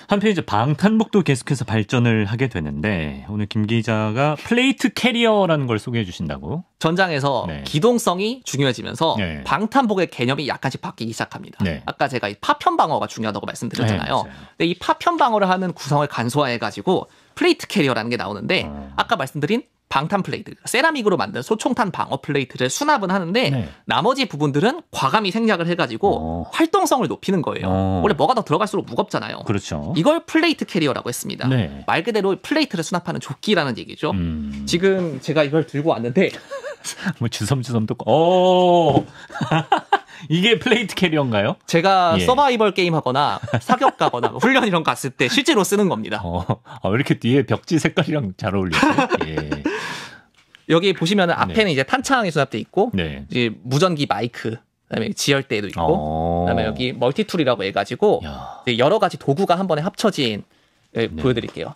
S1: 한편 이제 방탄복도 계속해서 발전을 하게 되는데 오늘 김 기자가 플레이트 캐리어라는 걸 소개해 주신다고.
S2: 전장에서
S1: 네.
S2: 기동성이 중요해지면서
S1: 네.
S2: 방탄복의 개념이 약간씩 바뀌기 시작합니다.
S1: 네.
S2: 아까 제가 이 파편 방어가 중요하다고 말씀드렸잖아요.
S1: 네,
S2: 근데 이 파편 방어를 하는 구성을 간소화해 가지고 플레이트 캐리어라는 게 나오는데 아까 말씀드린 방탄 플레이트, 세라믹으로 만든 소총탄 방어 플레이트를 수납은 하는데
S1: 네.
S2: 나머지 부분들은 과감히 생략을 해가지고 활동성을 높이는 거예요. 원래 뭐가 더 들어갈수록 무겁잖아요.
S1: 그렇죠.
S2: 이걸 플레이트 캐리어라고 했습니다.
S1: 네.
S2: 말 그대로 플레이트를 수납하는 조끼라는 얘기죠. 지금 제가 이걸 들고 왔는데
S1: 뭐 주섬주섬 또 이게 플레이트 캐리어인가요?
S2: 제가
S1: 예.
S2: 서바이벌 게임 하거나 사격 가거나 훈련 이런 거 갔을 때 실제로 쓰는 겁니다.
S1: 왜 이렇게 뒤에 벽지 색깔이랑 잘 어울리세요? 예.
S2: 여기 보시면은 앞에는 이제 탄창이 수납돼 있고
S1: 네.
S2: 이제 무전기 마이크 그다음에 지열대도 있고 그다음에 여기 멀티툴이라고 해가지고 이제 여러 가지 도구가 한 번에 합쳐진 보여드릴게요.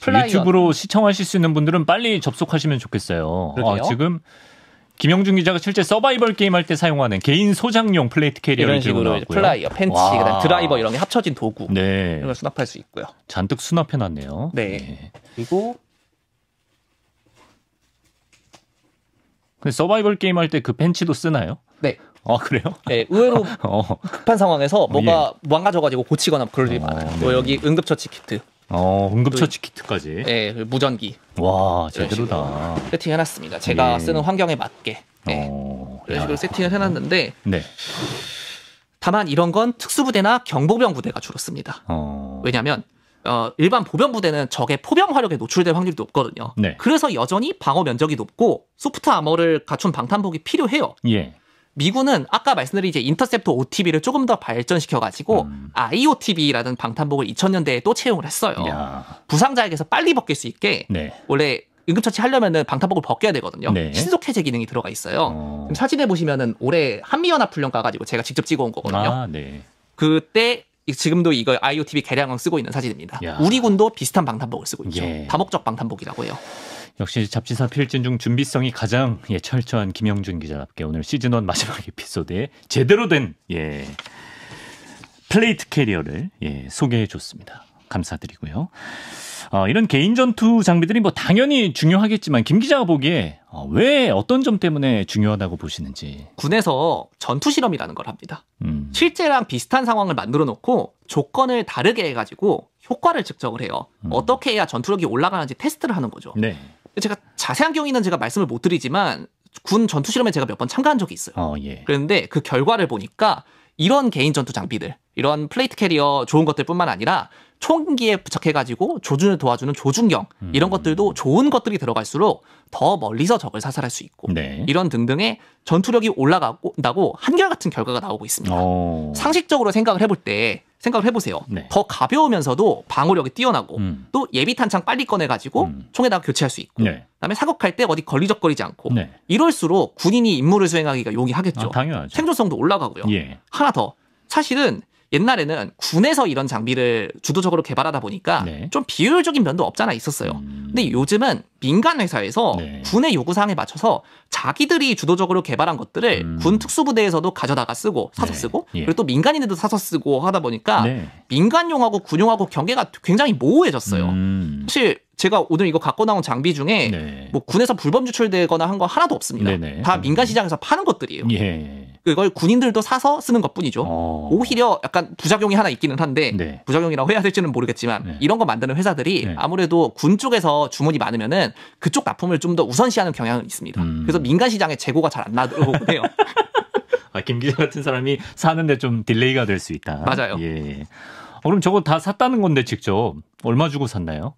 S1: 유튜브로 시청하실 수 있는 분들은 빨리 접속하시면 좋겠어요. 지금 김영준 기자가 실제 서바이벌 게임 할 때 사용하는 개인 소장용 플레이트 캐리어를
S2: 이런 식으로 플라이어, 펜치, 그다음 드라이버 이런 게 합쳐진 도구
S1: 네.
S2: 이런 걸 수납할 수 있고요.
S1: 잔뜩 수납해놨네요.
S2: 네. 그리고
S1: 근데 서바이벌 게임 할 때 그 펜치도 쓰나요?
S2: 네.
S1: 그래요?
S2: 네, 의외로 급한 상황에서 뭐가 망가져가지고 고치거나 그럴 일이 많아요.
S1: 네.
S2: 또 여기 응급처치 키트.
S1: 응급처치 키트까지.
S2: 네, 무전기.
S1: 와, 제대로다.
S2: 세팅해놨습니다. 제가 쓰는 환경에 맞게. 네. 이런 식으로 세팅을 해놨는데.
S1: 네.
S2: 다만 이런 건 특수부대나 경보병 부대가 주로 씁니다. 왜냐하면 일반 보병 부대는 적의 포병 화력에 노출될 확률이 높거든요.
S1: 네.
S2: 그래서 여전히 방어 면적이 높고 소프트 아머를 갖춘 방탄복이 필요해요.
S1: 예.
S2: 미군은 아까 말씀드린 이제 인터셉터 OTB를 조금 더 발전시켜가지고 IOTB라는 방탄복을 2000년대에 또 채용을 했어요. 부상자에게서 빨리 벗길 수 있게
S1: 네.
S2: 원래 응급처치 하려면은 방탄복을 벗겨야 되거든요.
S1: 네.
S2: 신속 해제 기능이 들어가 있어요. 지금 사진에 보시면은 올해 한미연합훈련 가가지고 제가 직접 찍어온 거거든요.
S1: 네.
S2: 그때 지금도 이거 IOTB 개량형 쓰고 있는 사진입니다.
S1: 야.
S2: 우리 군도 비슷한 방탄복을 쓰고 있죠.
S1: 예.
S2: 다목적 방탄복이라고 해요.
S1: 역시 잡지사 필진 중 준비성이 가장 철저한 김영준 기자답게 오늘 시즌1 마지막 에피소드에 제대로 된 플레이트 캐리어를 소개해 줬습니다. 감사드리고요. 이런 개인 전투 장비들이 뭐 당연히 중요하겠지만 김 기자가 보기에 왜 어떤 점 때문에 중요하다고 보시는지.
S2: 군에서 전투 실험이라는 걸 합니다. 실제랑 비슷한 상황을 만들어 놓고 조건을 다르게 해가지고 효과를 측정을 해요. 어떻게 해야 전투력이 올라가는지 테스트를 하는 거죠.
S1: 네.
S2: 제가 자세한 경위는 제가 말씀을 못 드리지만 군 전투 실험에 제가 몇 번 참가한 적이 있어요. 그런데 그 결과를 보니까 이런 개인 전투 장비들, 이런 플레이트 캐리어 좋은 것들뿐만 아니라 총기에 부착해가지고 조준을 도와주는 조준경 이런 것들도 좋은 것들이 들어갈수록 더 멀리서 적을 사살할 수 있고 이런 등등의 전투력이 올라간다고 한결같은 결과가 나오고 있습니다. 상식적으로 생각을 해보세요.
S1: 네.
S2: 더 가벼우면서도 방어력이 뛰어나고 또 예비 탄창 빨리 꺼내가지고 총에다가 교체할 수 있고 그다음에 사격할 때 어디 걸리적거리지 않고 이럴수록 군인이 임무를 수행하기가 용이하겠죠.
S1: 당연하죠.
S2: 생존성도 올라가고요. 하나 더. 사실은 옛날에는 군에서 이런 장비를 주도적으로 개발하다 보니까 좀 비효율적인 면도 없잖아 있었어요. 근데 요즘은 민간 회사에서 군의 요구사항에 맞춰서 자기들이 주도적으로 개발한 것들을 군 특수부대에서도 가져다가 쓰고 사서 쓰고 그리고 또 민간인들도 사서 쓰고 하다 보니까 민간용하고 군용하고 경계가 굉장히 모호해졌어요. 사실 제가 오늘 이거 갖고 나온 장비 중에 뭐 군에서 불법 유출되거나 한 거 하나도 없습니다. 다 민간 시장에서 파는 것들이에요. 그걸 군인들도 사서 쓰는 것뿐이죠. 오히려 약간 부작용이 하나 있기는 한데 부작용이라고 해야 될지는 모르겠지만 이런 거 만드는 회사들이 아무래도 군 쪽에서 주문이 많으면은 그쪽 납품을 좀 더 우선시하는 경향은 있습니다. 그래서 민간 시장에 재고가 잘 안 나오고 해요.
S1: 김 기자 같은 사람이 사는데 좀 딜레이가 될 수 있다.
S2: 맞아요.
S1: 그럼 저거 다 샀다는 건데 직접 얼마 주고 샀나요?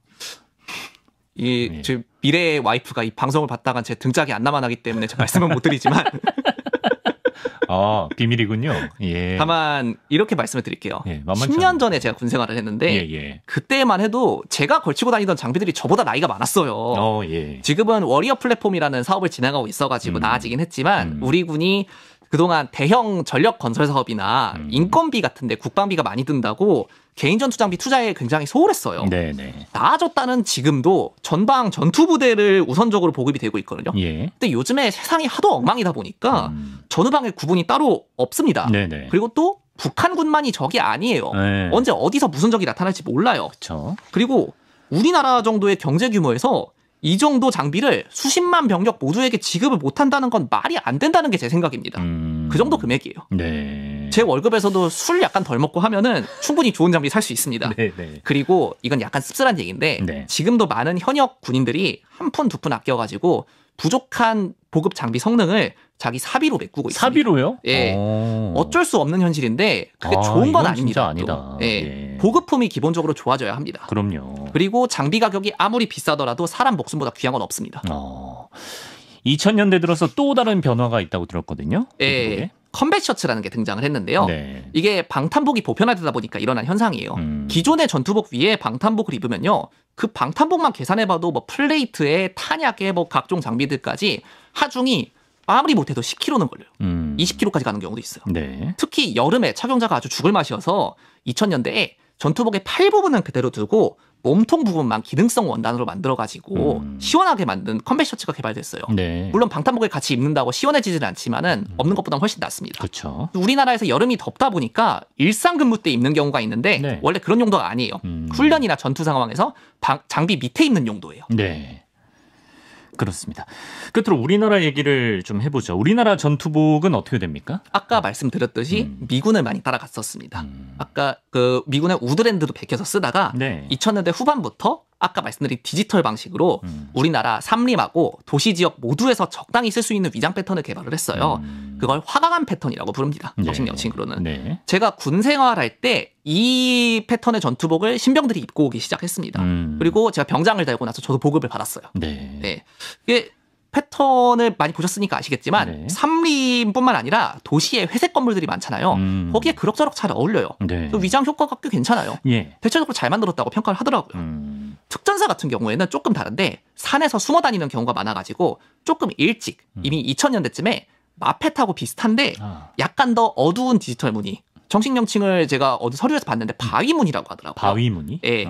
S2: 제 미래의 와이프가 이 방송을 봤다간 제 등짝이 안 남아나기 때문에 제가 말씀은 못 드리지만
S1: 비밀이군요. 예.
S2: 다만 이렇게 말씀을 드릴게요.
S1: 예,
S2: 10년 전에 제가 군 생활을 했는데 그때만 해도 제가 걸치고 다니던 장비들이 저보다 나이가 많았어요.
S1: 예.
S2: 지금은 워리어 플랫폼이라는 사업을 진행하고 있어가지고 나아지긴 했지만 우리 군이 그동안 대형 전력 건설 사업이나 인건비 같은데 국방비가 많이 든다고 개인 전투 장비 투자에 굉장히 소홀했어요.
S1: 네네.
S2: 나아졌다는 지금도 전방 전투 부대를 우선적으로 보급이 되고 있거든요.
S1: 예.
S2: 근데 요즘에 세상이 하도 엉망이다 보니까 전후방의 구분이 따로 없습니다.
S1: 네네.
S2: 그리고 또 북한군만이 적이 아니에요.
S1: 네.
S2: 언제 어디서 무슨 적이 나타날지 몰라요.
S1: 그렇죠.
S2: 그리고 우리나라 정도의 경제 규모에서 이 정도 장비를 수십만 병력 모두에게 지급을 못한다는 건 말이 안 된다는 게 제 생각입니다. 그 정도 금액이에요.
S1: 네.
S2: 제 월급에서도 술 약간 덜 먹고 하면은 충분히 좋은 장비 살 수 있습니다.
S1: 네네.
S2: 그리고 이건 약간 씁쓸한 얘기인데
S1: 네.
S2: 지금도 많은 현역 군인들이 한 푼 두 푼 아껴가지고 부족한 보급 장비 성능을 자기 사비로 메꾸고 있습니다.
S1: 사비로요?
S2: 예. 어쩔 수 없는 현실인데 그게 좋은 건
S1: 이건
S2: 아닙니다.
S1: 진짜 아니다.
S2: 예.
S1: 예.
S2: 보급품이 기본적으로 좋아져야 합니다.
S1: 그럼요.
S2: 그리고 장비 가격이 아무리 비싸더라도 사람 목숨보다 귀한 건 없습니다.
S1: 2000년대 들어서 또 다른 변화가 있다고 들었거든요.
S2: 예. 컴뱃 셔츠라는 게 등장을 했는데요.
S1: 네.
S2: 이게 방탄복이 보편화되다 보니까 일어난 현상이에요. 기존의 전투복 위에 방탄복을 입으면요. 그 방탄복만 계산해봐도 뭐 플레이트에 탄약에 뭐 각종 장비들까지 하중이 아무리 못해도 10kg는 걸려요. 20kg까지 가는 경우도 있어요.
S1: 네.
S2: 특히 여름에 착용자가 아주 죽을 맛이어서 2000년대에 전투복의 팔 부분은 그대로 두고 몸통 부분만 기능성 원단으로 만들어가지고 시원하게 만든 컴뱃 셔츠가 개발됐어요.
S1: 네.
S2: 물론 방탄복을 같이 입는다고 시원해지지는 않지만은 없는 것보다는 훨씬 낫습니다.
S1: 그렇죠.
S2: 우리나라에서 여름이 덥다 보니까 일상 근무 때 입는 경우가 있는데
S1: 네.
S2: 원래 그런 용도가 아니에요. 훈련이나 전투 상황에서 장비 밑에 입는 용도예요.
S1: 네. 그렇습니다. 끝으로 우리나라 얘기를 좀 해보죠. 우리나라 전투복은 어떻게 됩니까?
S2: 아까 말씀드렸듯이 미군을 많이 따라갔었습니다. 아까 그 미군의 우드랜드도 베껴서 쓰다가
S1: 네.
S2: 2000년대 후반부터 아까 말씀드린 디지털 방식으로 우리나라 삼림하고 도시 지역 모두에서 적당히 쓸 수 있는 위장 패턴을 개발을 했어요. 그걸 화강암 패턴이라고 부릅니다. 정식 명칭으로는.
S1: 네.
S2: 제가 군 생활할 때 이 패턴의 전투복을 신병들이 입고 오기 시작했습니다. 그리고 제가 병장을 달고 나서 저도 보급을 받았어요.
S1: 네.
S2: 네. 이게 패턴을 많이 보셨으니까 아시겠지만
S1: 네.
S2: 삼림뿐만 아니라 도시에 회색 건물들이 많잖아요. 거기에 그럭저럭 잘 어울려요.
S1: 네.
S2: 위장 효과가 꽤 괜찮아요.
S1: 예.
S2: 대체적으로 잘 만들었다고 평가를 하더라고요. 특전사 같은 경우에는 조금 다른데 산에서 숨어 다니는 경우가 많아가지고 조금 일찍 이미 2000년대쯤에 마펫하고 비슷한데 약간 더 어두운 디지털 무늬. 정식 명칭을 제가 어디 서류에서 봤는데 바위무늬라고 하더라고요.
S1: 바위무늬?
S2: 예.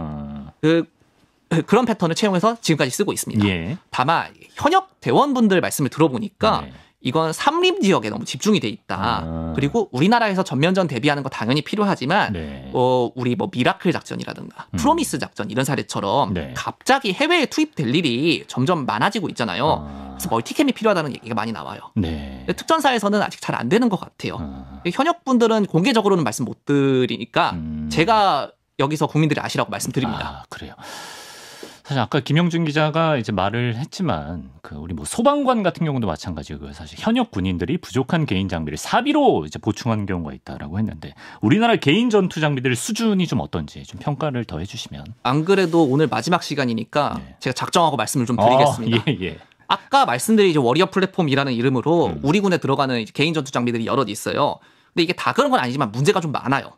S2: 그런 패턴을 채용해서 지금까지 쓰고 있습니다.
S1: 예.
S2: 다만 현역 대원분들 말씀을 들어보니까
S1: 네.
S2: 이건 삼림 지역에 너무 집중이 돼 있다. 그리고 우리나라에서 전면전 대비하는 거 당연히 필요하지만
S1: 네.
S2: 우리 뭐 미라클 작전이라든가 프로미스 작전 이런 사례처럼
S1: 네.
S2: 갑자기 해외에 투입될 일이 점점 많아지고 있잖아요. 그래서 멀티캠이 필요하다는 얘기가 많이 나와요.
S1: 네.
S2: 근데 특전사에서는 아직 잘 안 되는 것 같아요. 현역분들은 공개적으로는 말씀 못 드리니까 제가 여기서 국민들이 아시라고 말씀드립니다.
S1: 그래요. 사실 아까 김영준 기자가 이제 말을 했지만 우리 뭐 소방관 같은 경우도 마찬가지고 사실 현역 군인들이 부족한 개인 장비를 사비로 이제 보충하는 경우가 있다라고 했는데 우리나라 개인 전투 장비들 수준이 좀 어떤지 좀 평가를 더 해주시면.
S2: 안 그래도 오늘 마지막 시간이니까
S1: 네.
S2: 제가 작정하고 말씀을 좀 드리겠습니다.
S1: 예.
S2: 아까 말씀드린 이제 워리어 플랫폼이라는 이름으로 우리 군에 들어가는 이제 개인 전투 장비들이 여럿 있어요. 근데 이게 다 그런 건 아니지만 문제가 좀 많아요.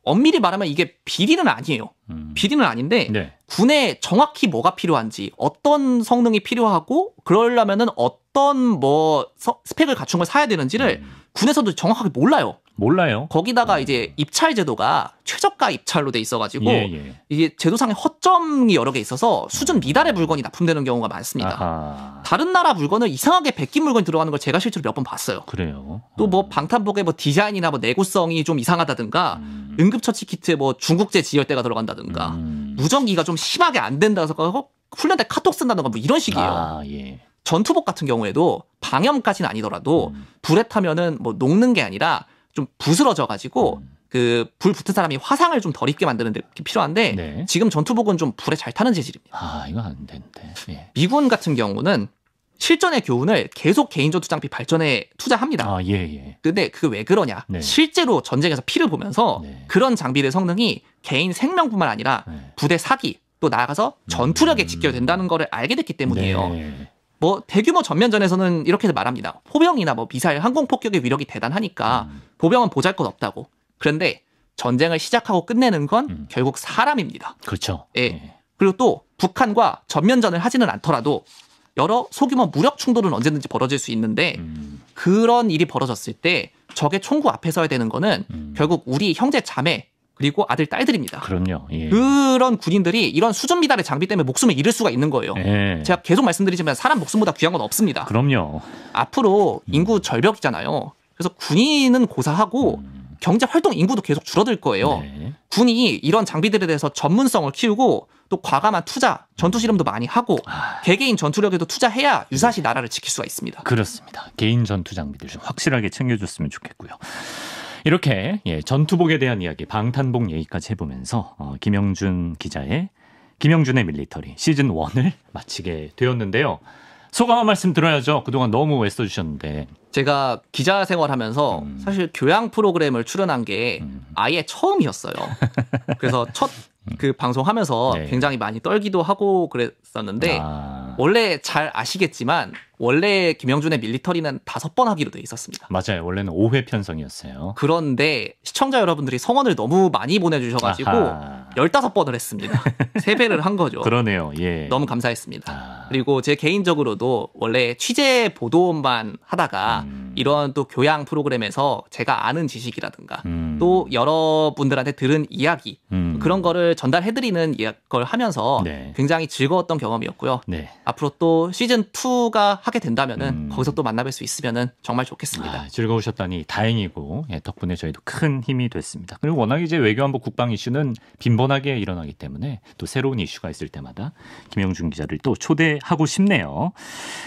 S2: 엄밀히 말하면 이게 비리는 아니에요. 비리는 아닌데
S1: 네.
S2: 군에 정확히 뭐가 필요한지 어떤 성능이 필요하고 그러려면은 어떤 뭐 스펙을 갖춘 걸 사야 되는지를 군에서도 정확하게 몰라요. 거기다가 이제 입찰 제도가 최저가 입찰로 돼 있어가지고 이게 제도상의 허점이 여러 개 있어서 수준 미달의 물건이 납품되는 경우가 많습니다.
S1: 아하.
S2: 다른 나라 물건을 이상하게 베낀 물건이 들어가는 걸 제가 실제로 몇 번 봤어요.
S1: 그래요.
S2: 또 뭐 방탄복의 뭐 디자인이나 뭐 내구성이 좀 이상하다든가 응급처치 키트에 뭐 중국제 지혈대가 들어간다든가 무전기가 좀 심하게 안 된다 해서 훈련 때 카톡 쓴다든가 뭐 이런 식이에요.
S1: 예.
S2: 전투복 같은 경우에도 방염까지는 아니더라도 불에 타면은 뭐 녹는 게 아니라 좀 부스러져 가지고 그 불 붙은 사람이 화상을 좀 덜 입게 만드는 데 필요한데
S1: 네.
S2: 지금 전투복은 좀 불에 잘 타는 재질입니다.
S1: 이거 안 되는데. 예.
S2: 미군 같은 경우는 실전의 교훈을 계속 개인 전투 장비 발전에 투자합니다.
S1: 예.
S2: 근데 그게 왜 그러냐?
S1: 네.
S2: 실제로 전쟁에서 피를 보면서
S1: 네.
S2: 그런 장비의 성능이 개인 생명뿐만 아니라
S1: 네.
S2: 부대 사기 또 나아가서 전투력에 직결된다는 거를 알게 됐기 때문이에요.
S1: 네.
S2: 뭐 대규모 전면전에서는 이렇게 말합니다. 포병이나 뭐 미사일, 항공 폭격의 위력이 대단하니까 보병은 보잘것없다고. 그런데 전쟁을 시작하고 끝내는 건 결국 사람입니다.
S1: 그렇죠.
S2: 예.
S1: 예.
S2: 그리고 또 북한과 전면전을 하지는 않더라도 여러 소규모 무력 충돌은 언제든지 벌어질 수 있는데 그런 일이 벌어졌을 때 적의 총구 앞에 서야 되는 거는 결국 우리 형제 자매 그리고 아들 딸들입니다.
S1: 그럼요. 예.
S2: 그런 군인들이 이런 수준 미달의 장비 때문에 목숨을 잃을 수가 있는 거예요.
S1: 예.
S2: 제가 계속 말씀드리지만 사람 목숨보다 귀한 건 없습니다.
S1: 그럼요.
S2: 앞으로 인구 절벽이잖아요. 그래서 군인은 고사하고 경제 활동 인구도 계속 줄어들 거예요.
S1: 네.
S2: 군이 이런 장비들에 대해서 전문성을 키우고 또 과감한 투자, 전투 실험도 많이 하고 개개인 전투력에도 투자해야 유사시 나라를 지킬 수가 있습니다.
S1: 그렇습니다. 개인 전투 장비들 좀 확실하게 챙겨줬으면 좋겠고요. 이렇게 전투복에 대한 이야기, 방탄복 얘기까지 해보면서 김영준 기자의 김영준의 밀리터리 시즌 1을 마치게 되었는데요. 소감 한 말씀 들어야죠. 그동안 너무 애써주셨는데.
S2: 제가 기자 생활하면서 사실 교양 프로그램을 출연한 게 아예 처음이었어요. 그래서 첫 그 방송하면서
S1: 네.
S2: 굉장히 많이 떨기도 하고 그랬었는데 원래 잘 아시겠지만 원래 김영준의 밀리터리는 5번 하기로 돼 있었습니다.
S1: 맞아요. 원래는 5회 편성이었어요.
S2: 그런데 시청자 여러분들이 성원을 너무 많이 보내주셔가지고
S1: 아하.
S2: 15번을 했습니다. 3배를 한 거죠.
S1: 그러네요. 예.
S2: 너무 감사했습니다. 그리고 제 개인적으로도 원래 취재 보도만 하다가 이런 또 교양 프로그램에서 제가 아는 지식이라든가 또 여러분들한테 들은 이야기 그런 거를 전달해드리는 걸 하면서
S1: 네.
S2: 굉장히 즐거웠던 경험이었고요.
S1: 네.
S2: 앞으로 또 시즌 2가 하게 된다면은 거기서 또 만나뵐 수 있으면은 정말 좋겠습니다.
S1: 즐거우셨다니 다행이고 덕분에 저희도 큰 힘이 됐습니다. 그리고 워낙 이제 외교안보 국방 이슈는 빈번하게 일어나기 때문에 또 새로운 이슈가 있을 때마다 김영준 기자를 또 초대하고 싶네요.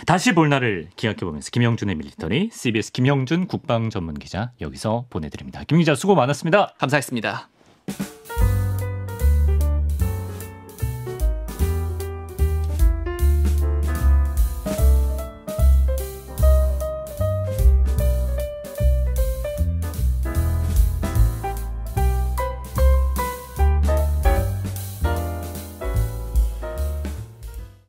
S1: 다시 볼 날을 기약해보면서 김영준의 밀리터리 CBS 김영준 국방 전문 기자 여기서 보내드립니다. 김 기자 수고 많았습니다.
S2: 감사했습니다.